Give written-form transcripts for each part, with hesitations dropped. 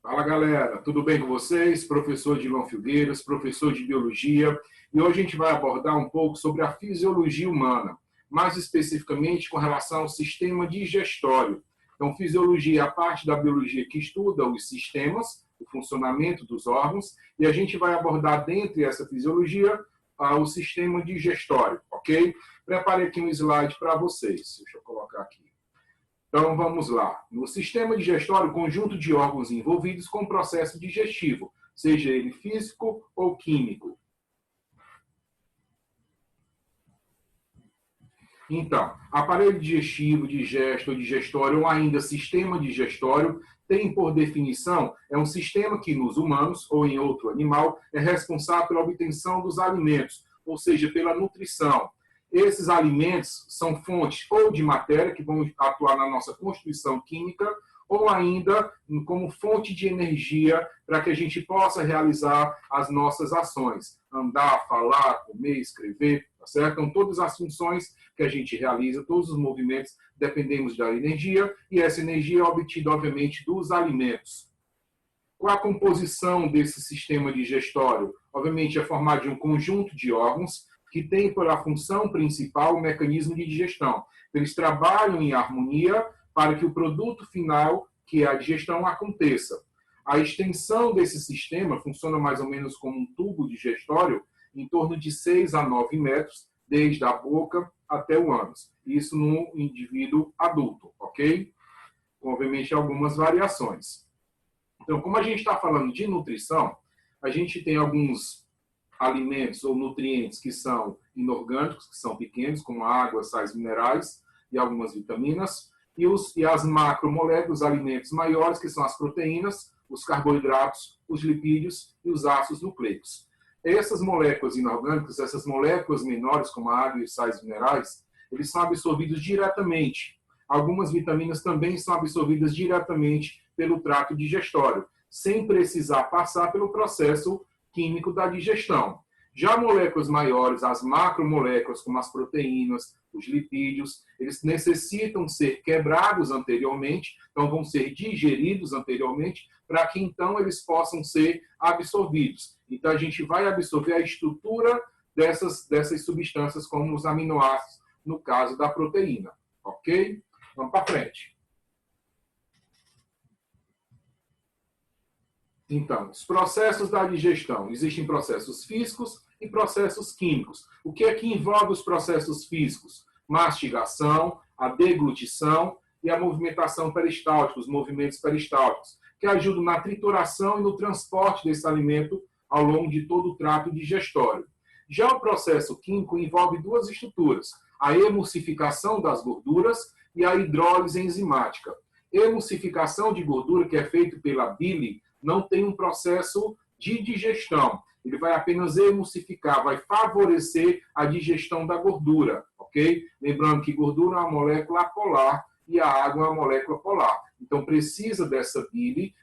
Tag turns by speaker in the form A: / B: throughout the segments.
A: Fala galera, tudo bem com vocês? Professor Dilon Filgueiras, professor de Biologia, e hoje a gente vai abordar um pouco sobre a fisiologia humana, mais especificamente com relação ao sistema digestório. Então, fisiologia é a parte da biologia que estuda os sistemas, o funcionamento dos órgãos, e a gente vai abordar dentro dessa fisiologia o sistema digestório, ok? Preparei aqui um slide para vocês, deixa eu colocar aqui. Então, vamos lá. No sistema digestório, conjunto de órgãos envolvidos com o processo digestivo, seja ele físico ou químico. Então, aparelho digestivo, digesto, digestório ou ainda sistema digestório tem, por definição, é um sistema que nos humanos ou em outro animal é responsável pela obtenção dos alimentos, ou seja, pela nutrição. Esses alimentos são fontes ou de matéria, que vão atuar na nossa constituição química, ou ainda como fonte de energia para que a gente possa realizar as nossas ações. Andar, falar, comer, escrever, tá certo? Então, todas as funções que a gente realiza, todos os movimentos, dependemos da energia, e essa energia é obtida, obviamente, dos alimentos. Qual a composição desse sistema digestório? Obviamente, é formado de um conjunto de órgãos, que tem por a função principal o mecanismo de digestão. Eles trabalham em harmonia para que o produto final, que é a digestão, aconteça. A extensão desse sistema funciona mais ou menos como um tubo digestório, em torno de 6 a 9 metros, desde a boca até o ânus. Isso no indivíduo adulto, ok? Com, obviamente, algumas variações. Então, como a gente está falando de nutrição, a gente tem alguns alimentos ou nutrientes que são inorgânicos, que são pequenos, como água, sais minerais e algumas vitaminas, e as macromoléculas, alimentos maiores, que são as proteínas, os carboidratos, os lipídios e os ácidos nucleicos. Essas moléculas inorgânicas, essas moléculas menores, como a água e os sais minerais, eles são absorvidos diretamente. Algumas vitaminas também são absorvidas diretamente pelo trato digestório, sem precisar passar pelo processo químico da digestão. Já moléculas maiores, as macromoléculas, como as proteínas, os lipídios, eles necessitam ser quebrados anteriormente, então vão ser digeridos anteriormente, para que então eles possam ser absorvidos. Então a gente vai absorver a estrutura dessas substâncias, como os aminoácidos, no caso da proteína. Ok? Vamos para frente. Então, os processos da digestão. Existem processos físicos e processos químicos. O que é que envolve os processos físicos? Mastigação, a deglutição e a movimentação peristáltica, os movimentos peristálticos, que ajudam na trituração e no transporte desse alimento ao longo de todo o trato digestório. Já o processo químico envolve duas estruturas, a emulsificação das gorduras e a hidrólise enzimática. Emulsificação de gordura, que é feito pela bile, não tem um processo de digestão. Ele vai apenas emulsificar, vai favorecer a digestão da gordura, ok? Lembrando que gordura é uma molécula apolar e a água é uma molécula polar. Então, precisa dessa bile,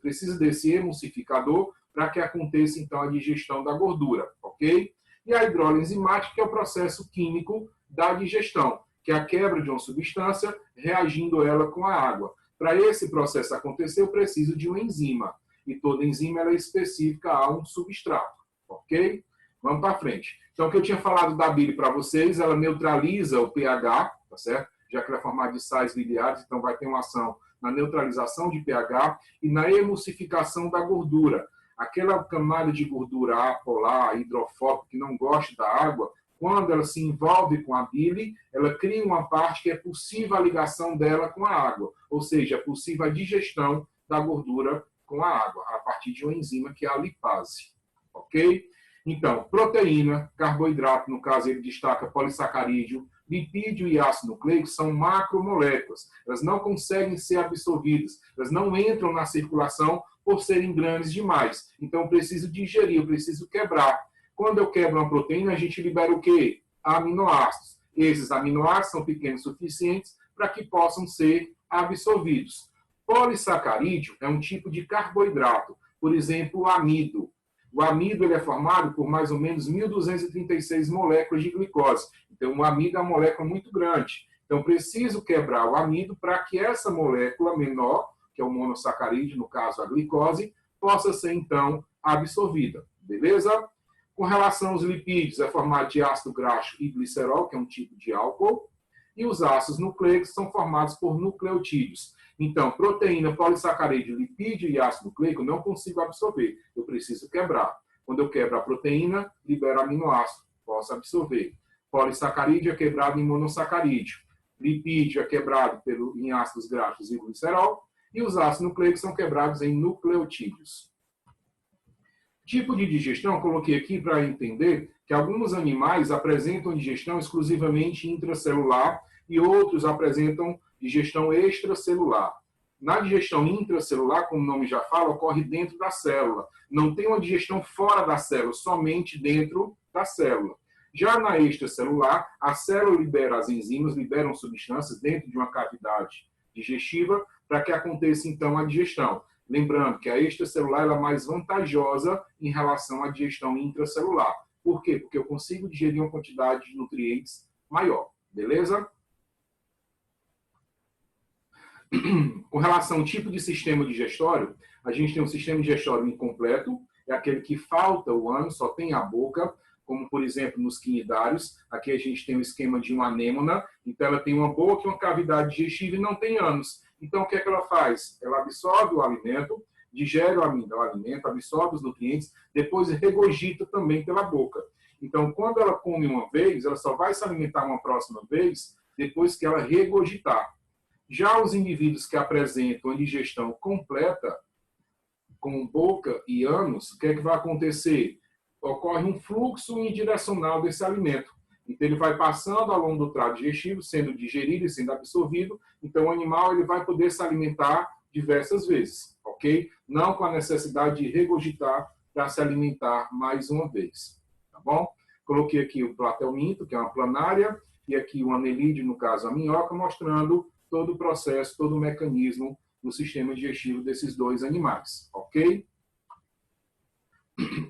A: precisa desse emulsificador para que aconteça, então, a digestão da gordura, ok? E a hidrólise enzimática, que é o processo químico da digestão, que é a quebra de uma substância reagindo ela com a água. Para esse processo acontecer, eu preciso de uma enzima. E toda enzima ela é específica a um substrato. Ok? Vamos para frente. Então, o que eu tinha falado da bile para vocês, ela neutraliza o pH, tá certo? Já que ela é formada de sais biliares, então vai ter uma ação na neutralização de pH e na emulsificação da gordura. Aquela camada de gordura apolar, hidrofóbica, que não gosta da água, quando ela se envolve com a bile, ela cria uma parte que é possível a ligação dela com a água, ou seja, é possível a digestão da gordura com a água, a partir de uma enzima que é a lipase. Ok? Então, proteína, carboidrato, no caso ele destaca polissacarídeo, lipídio e ácido nucleico são macromoléculas. Elas não conseguem ser absorvidas, elas não entram na circulação por serem grandes demais. Então, eu preciso digerir, eu preciso quebrar. Quando eu quebro uma proteína, a gente libera o quê? Aminoácidos. Esses aminoácidos são pequenos o suficientes para que possam ser absorvidos. Polissacarídeo é um tipo de carboidrato, por exemplo, o amido. O amido ele é formado por mais ou menos 1.236 moléculas de glicose. Então, o amido é uma molécula muito grande. Então, preciso quebrar o amido para que essa molécula menor, que é o monossacarídeo, no caso a glicose, possa ser então absorvida. Beleza? Com relação aos lipídios, é formado de ácido graxo e glicerol, que é um tipo de álcool, e os ácidos nucleicos são formados por nucleotídeos. Então, proteína, polissacarídeo, lipídio e ácido nucleico eu não consigo absorver, eu preciso quebrar. Quando eu quebro a proteína, libero aminoácido, posso absorver. Polissacarídeo é quebrado em monossacarídeo. Lipídio é quebrado em ácidos graxos e glicerol. E os ácidos nucleicos são quebrados em nucleotídeos. Tipo de digestão, eu coloquei aqui para entender que alguns animais apresentam digestão exclusivamente intracelular e outros apresentam digestão extracelular. Na digestão intracelular, como o nome já fala, ocorre dentro da célula. Não tem uma digestão fora da célula, somente dentro da célula. Já na extracelular, a célula libera as enzimas, liberam substâncias dentro de uma cavidade digestiva para que aconteça, então, a digestão. Lembrando que a extracelular ela é mais vantajosa em relação à digestão intracelular. Por quê? Porque eu consigo digerir uma quantidade de nutrientes maior. Beleza? Com relação ao tipo de sistema digestório, a gente tem um sistema digestório incompleto, é aquele que falta o ânus, só tem a boca, como, por exemplo, nos quinidários. Aqui a gente tem o esquema de uma anêmona, então ela tem uma boca e uma cavidade digestiva e não tem ânus. Então, o que é que ela faz? Ela absorve o alimento, digere o alimento, absorve os nutrientes, depois regurgita também pela boca. Então, quando ela come uma vez, ela só vai se alimentar uma próxima vez depois que ela regurgitar. Já os indivíduos que apresentam a digestão completa, com boca e ânus, o que é que vai acontecer? Ocorre um fluxo unidirecional desse alimento. Então, ele vai passando ao longo do trato digestivo, sendo digerido e sendo absorvido. Então, o animal ele vai poder se alimentar diversas vezes, ok? Não com a necessidade de regurgitar para se alimentar mais uma vez, tá bom? Coloquei aqui o platelminto, que é uma planária, e aqui o anelídeo, no caso a minhoca, mostrando todo o processo, todo o mecanismo do sistema digestivo desses dois animais, ok?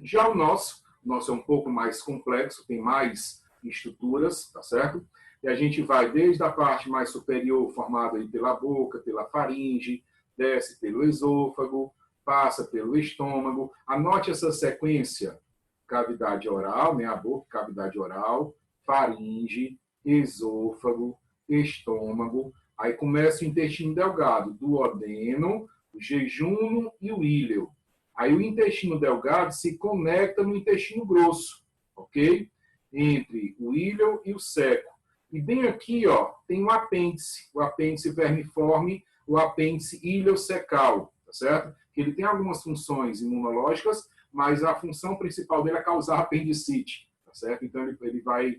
A: Já o nosso é um pouco mais complexo, tem mais estruturas, tá certo? E a gente vai desde a parte mais superior, formada aí pela boca, pela faringe, desce pelo esôfago, passa pelo estômago. Anote essa sequência: cavidade oral, né, a boca, cavidade oral, faringe, esôfago, estômago. Aí começa o intestino delgado, duodeno, o jejum e o íleo. Aí o intestino delgado se conecta no intestino grosso, ok? Entre o íleo e o seco. E bem aqui, ó, tem o apêndice vermiforme, o apêndice iliocecal, tá certo? Que ele tem algumas funções imunológicas, mas a função principal dele é causar apendicite, tá certo? Então ele vai,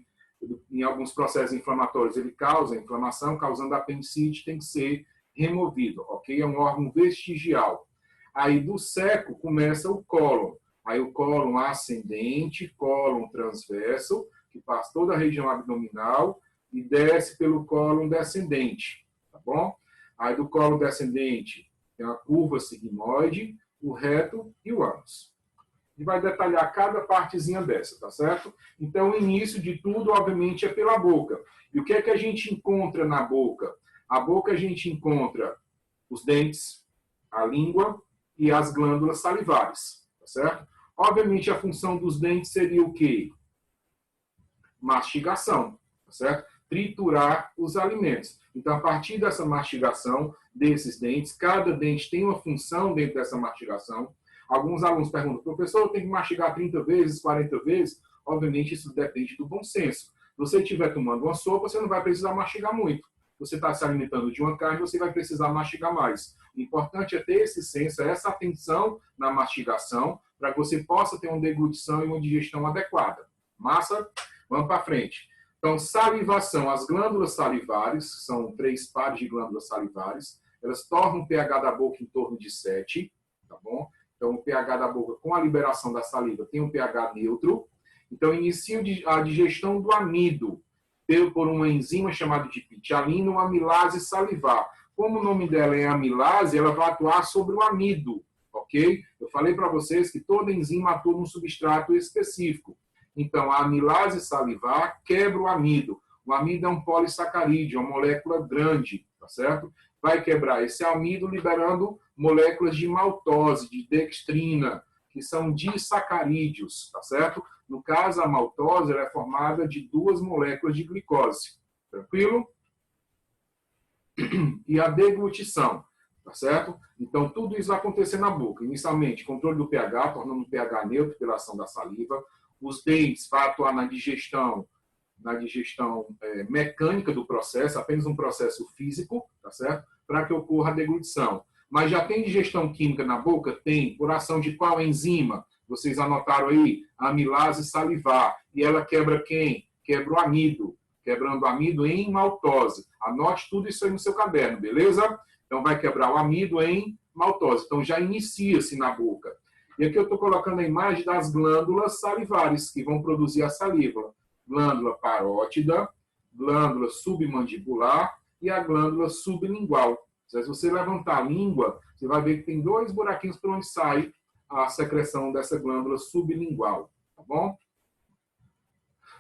A: em alguns processos inflamatórios, ele causa inflamação, causando apendicite, tem que ser removido, ok? É um órgão vestigial. Aí do seco começa o cólon. Aí o cólon ascendente, cólon transverso, que passa toda a região abdominal e desce pelo cólon descendente, tá bom? Aí do cólon descendente tem a curva sigmoide, o reto e o ânus. E vai detalhar cada partezinha dessa, tá certo? Então, o início de tudo, obviamente, é pela boca. E o que é que a gente encontra na boca? A boca a gente encontra os dentes, a língua e as glândulas salivares, tá certo? Obviamente, a função dos dentes seria o quê? Mastigação, tá certo? Triturar os alimentos. Então, a partir dessa mastigação desses dentes, cada dente tem uma função dentro dessa mastigação. Alguns alunos perguntam, professor, eu tenho que mastigar 30 vezes, 40 vezes? Obviamente, isso depende do bom senso. Se você estiver tomando uma sopa, você não vai precisar mastigar muito. Você está se alimentando de uma carne, você vai precisar mastigar mais. O importante é ter esse senso, essa atenção na mastigação, para que você possa ter uma deglutição e uma digestão adequada. Massa? Vamos para frente. Então, salivação. As glândulas salivares, são 3 pares de glândulas salivares, elas tornam o pH da boca em torno de 7, tá bom? Então, o pH da boca, com a liberação da saliva, tem um pH neutro. Então, inicia a digestão do amido, por uma enzima chamada de pitialina, uma amilase salivar. Como o nome dela é amilase, ela vai atuar sobre o amido, ok? Eu falei para vocês que toda enzima atua num substrato específico. Então, a amilase salivar quebra o amido. O amido é um polissacarídeo, é uma molécula grande, tá certo? vai quebrar esse amido, liberando moléculas de maltose, de dextrina, que são disacarídeos, tá certo? No caso, a maltose ela é formada de 2 moléculas de glicose. Tranquilo? E a deglutição, tá certo? Então, tudo isso vai acontecer na boca. Inicialmente, controle do pH, tornando o pH neutro pela ação da saliva. Os dentes vai atuar na digestão mecânica do processo, apenas um processo físico, tá certo? Para que ocorra a deglutição. Mas já tem digestão química na boca? Tem. Por ação de qual enzima? Vocês anotaram aí? A amilase salivar. E ela quebra quem? Quebra o amido. Quebrando o amido em maltose. Anote tudo isso aí no seu caderno, beleza? Então, vai quebrar o amido em maltose. Então, já inicia-se na boca. E aqui eu estou colocando a imagem das glândulas salivares, que vão produzir a saliva. Glândula parótida, glândula submandibular e a glândula sublingual. Se você levantar a língua, você vai ver que tem 2 buraquinhos por onde sai a secreção dessa glândula sublingual, tá bom?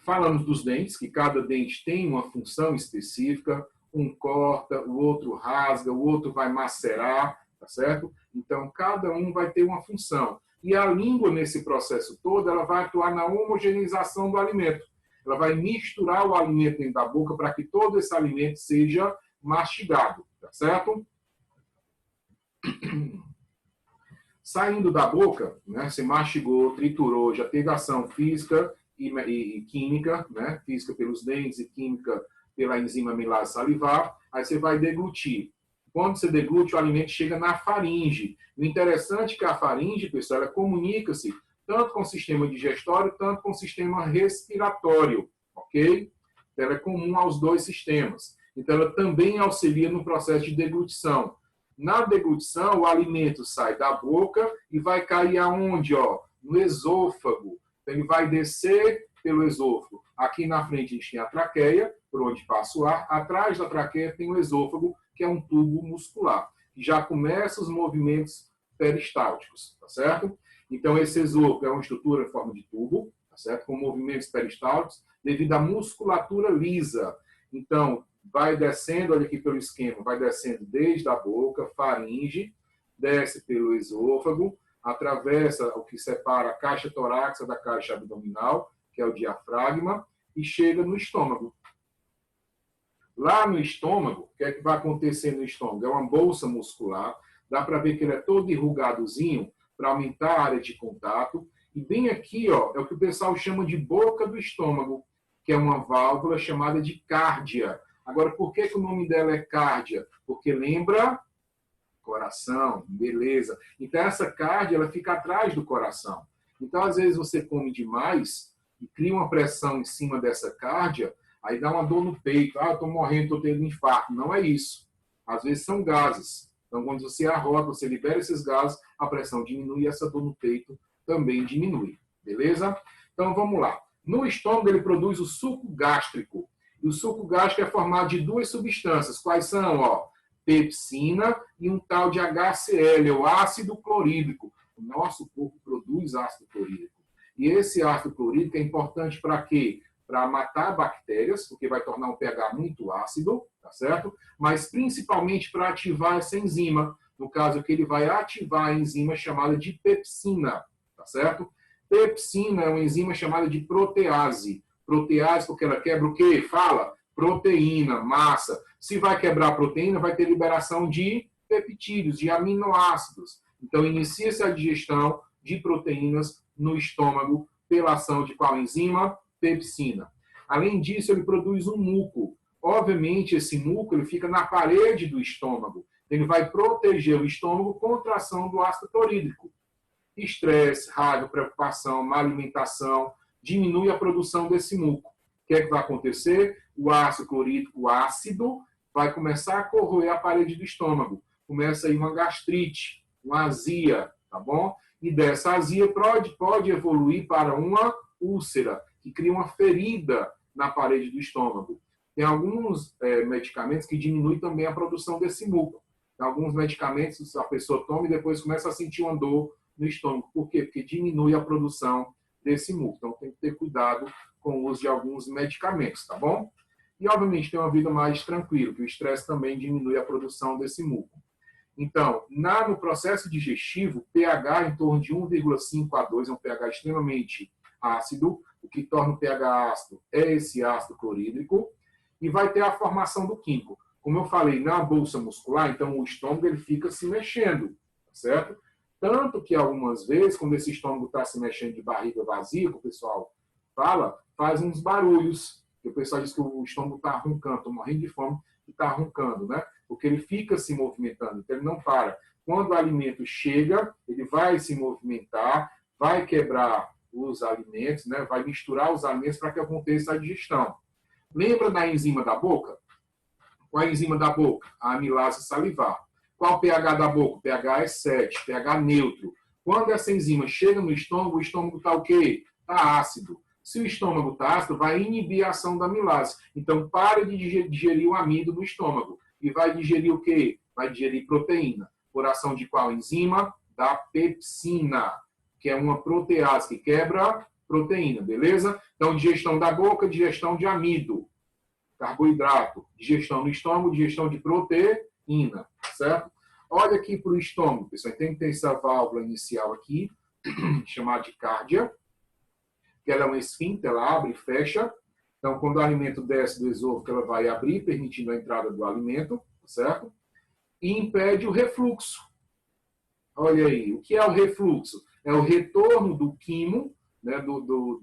A: Falamos dos dentes, que cada dente tem uma função específica, um corta, o outro rasga, o outro vai macerar, tá certo? Então, cada um vai ter uma função. E a língua, nesse processo todo, ela vai atuar na homogeneização do alimento. Ela vai misturar o alimento dentro da boca para que todo esse alimento seja mastigado, tá certo? Saindo da boca, né, você mastigou, triturou, já teve ação física e química, né, física pelos dentes e química pela enzima amilase salivar, aí você vai deglutir. Quando você deglute, o alimento chega na faringe. O interessante é que a faringe, pessoal, ela comunica-se tanto com o sistema digestório, tanto com o sistema respiratório, ok? Então, ela é comum aos 2 sistemas. Então, ela também auxilia no processo de deglutição. Na deglutição, o alimento sai da boca e vai cair aonde? Ó? No esôfago. Então, ele vai descer pelo esôfago. Aqui na frente a gente tem a traqueia, por onde passa o ar. Atrás da traqueia tem o esôfago, que é um tubo muscular. E já começa os movimentos peristálticos, tá certo? Então, esse esôfago é uma estrutura em forma de tubo, tá certo? Com movimentos peristálticos, devido à musculatura lisa. Então, vai descendo, olha aqui pelo esquema, vai descendo desde a boca, faringe, desce pelo esôfago, atravessa o que separa a caixa torácica da caixa abdominal, que é o diafragma, e chega no estômago. Lá no estômago, o que é que vai acontecer no estômago? É uma bolsa muscular, dá para ver que ele é todo enrugadozinho para aumentar a área de contato. E bem aqui, ó, é o que o pessoal chama de boca do estômago, que é uma válvula chamada de cárdia. Agora, por que o nome dela é cárdia? Porque lembra coração, beleza. Então, essa cárdia, ela fica atrás do coração. Então, às vezes, você come demais e cria uma pressão em cima dessa cárdia, aí dá uma dor no peito. Ah, eu estou morrendo, estou tendo um infarto. Não é isso. Às vezes, são gases. Então, quando você arrota, você libera esses gases, a pressão diminui e essa dor no peito também diminui. Beleza? Então, vamos lá. No estômago, ele produz o suco gástrico. E o suco gástrico é formado de 2 substâncias. Quais são? Ó, pepsina e um tal de HCl, o ácido clorídrico. O nosso corpo produz ácido clorídrico. E esse ácido clorídrico é importante para quê? Para matar bactérias, porque vai tornar o pH muito ácido, tá certo? Mas principalmente para ativar essa enzima. No caso que ele vai ativar a enzima chamada de pepsina, tá certo? Pepsina é uma enzima chamada de protease. Protease porque ela quebra o quê? Fala, proteína, massa. Se vai quebrar a proteína, vai ter liberação de peptídeos, de aminoácidos. Então, inicia-se a digestão de proteínas no estômago pela ação de qual enzima? Pepsina. Além disso, ele produz um muco. Obviamente, esse muco ele fica na parede do estômago. Ele vai proteger o estômago contra a ação do ácido clorídrico. Estresse, raiva, preocupação, má alimentação, diminui a produção desse muco. O que é que vai acontecer? O ácido clorídrico ácido vai começar a corroer a parede do estômago. Começa aí uma gastrite, uma azia, tá bom? E dessa azia pode evoluir para uma úlcera, que cria uma ferida na parede do estômago. Tem alguns medicamentos que diminuem também a produção desse muco. Tem alguns medicamentos a pessoa toma e depois começa a sentir uma dor no estômago. Por quê? Porque diminui a produção desse muco. Então, tem que ter cuidado com o uso de alguns medicamentos, tá bom? e, obviamente, ter uma vida mais tranquila, que o estresse também diminui a produção desse muco. Então, no processo digestivo, pH em torno de 1,5 a 2 é um pH extremamente ácido. O que torna o pH ácido é esse ácido clorídrico. E vai ter a formação do químico. Como eu falei, na bolsa muscular, então o estômago ele fica se mexendo, certo? Tanto que algumas vezes, quando esse estômago está se mexendo de barriga vazia, que o pessoal fala, faz uns barulhos. O pessoal diz que o estômago está roncando, estou morrendo de fome e está roncando, né? Porque ele fica se movimentando, então ele não para. Quando o alimento chega, ele vai se movimentar, vai quebrar os alimentos, né? Vai misturar os alimentos para que aconteça a digestão. Lembra da enzima da boca? Qual é a enzima da boca? A amilase salivar. Qual o pH da boca? O pH é 7, pH neutro. Quando essa enzima chega no estômago, o estômago está o quê? Está ácido. Se o estômago está ácido, vai inibir a ação da amilase. Então, para de digerir o amido no estômago. E vai digerir o quê? Vai digerir proteína. Por ação de qual enzima? Da pepsina, que é uma protease que quebra proteína, beleza? Então, digestão da boca, digestão de amido, carboidrato, digestão no estômago, digestão de proteína, certo? Olha aqui para o estômago, pessoal. Tem que ter essa válvula inicial aqui, chamada de cárdia, que ela é um esfíncter, ela abre e fecha. Então, quando o alimento desce do esôfago, ela vai abrir, permitindo a entrada do alimento, certo? E impede o refluxo. Olha aí, o que é o refluxo? É o retorno do quimo, né,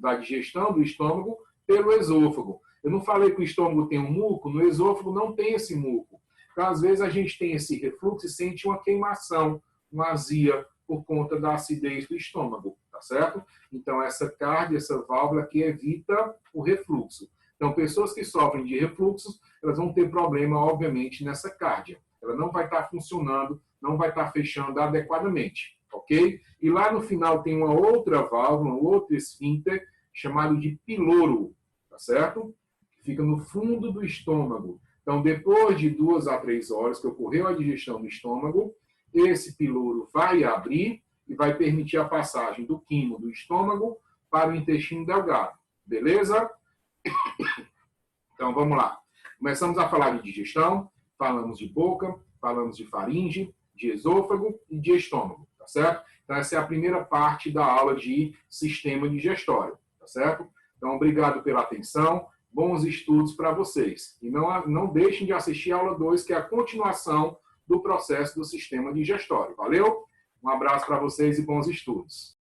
A: da digestão do estômago pelo esôfago. Eu não falei que o estômago tem um muco, no esôfago não tem esse muco. Então, às vezes, a gente tem esse refluxo e sente uma queimação, uma azia, por conta da acidez do estômago, tá certo? Então, essa cárdia, essa válvula aqui evita o refluxo. Então, pessoas que sofrem de refluxo, elas vão ter problema, obviamente, nessa cárdia. Ela não vai estar funcionando, não vai estar fechando adequadamente, ok? E lá no final tem uma outra válvula, um outro esfíncter, chamado de piloro, tá certo? Fica no fundo do estômago. Então, depois de 2 a 3 horas que ocorreu a digestão do estômago, esse piloro vai abrir e vai permitir a passagem do quimo do estômago para o intestino delgado. Beleza? Então, vamos lá. Começamos a falar de digestão, falamos de boca, falamos de faringe, de esôfago e de estômago, tá certo? Então, essa é a primeira parte da aula de sistema digestório, tá certo? Então, obrigado pela atenção, bons estudos para vocês. E não deixem de assistir a aula 2, que é a continuação do processo do sistema digestório. Valeu? Um abraço para vocês e bons estudos.